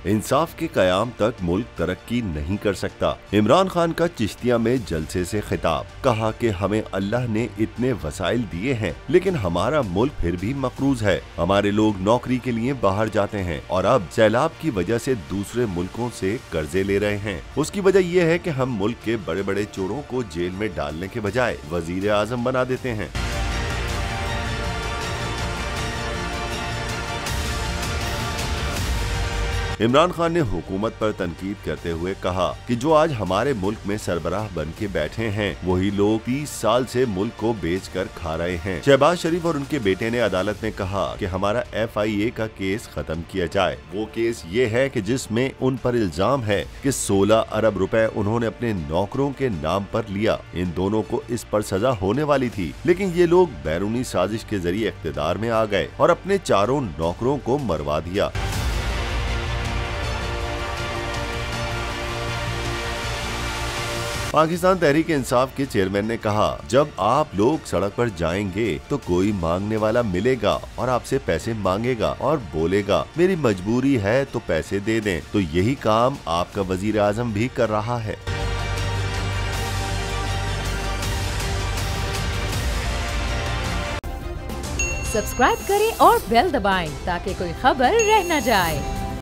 इंसाफ के कयाम तक मुल्क तरक्की नहीं कर सकता। इमरान खान का चिश्तिया में जलसे से खिताब, कहा कि हमें अल्लाह ने इतने वसाइल दिए हैं लेकिन हमारा मुल्क फिर भी मकरूज है। हमारे लोग नौकरी के लिए बाहर जाते हैं और अब सैलाब की वजह से दूसरे मुल्कों से कर्जे ले रहे हैं। उसकी वजह यह है कि हम मुल्क के बड़े बड़े चोरों को जेल में डालने के बजाय वजीर आजम बना देते हैं। इमरान खान ने हुकूमत पर तनकीद करते हुए कहा कि जो आज हमारे मुल्क में सरबराह बन के बैठे हैं वही लोग 30 साल से मुल्क को बेचकर खा रहे हैं। शहबाज शरीफ और उनके बेटे ने अदालत में कहा कि हमारा FIA का केस खत्म किया जाए। वो केस ये है कि जिसमें उन पर इल्जाम है कि 16 अरब रुपए उन्होंने अपने नौकरों के नाम पर लिया। इन दोनों को इस पर सजा होने वाली थी लेकिन ये लोग बैरूनी साजिश के जरिए इख्तिदार में आ गए और अपने चारों नौकरों को मरवा दिया। पाकिस्तान तहरीक इंसाफ के चेयरमैन ने कहा, जब आप लोग सड़क पर जाएंगे तो कोई मांगने वाला मिलेगा और आपसे पैसे मांगेगा और बोलेगा मेरी मजबूरी है तो पैसे दे दें। तो यही काम आपका वजीर आजम भी कर रहा है। सब्सक्राइब करें और बेल दबाएं ताकि कोई खबर रह न जाए।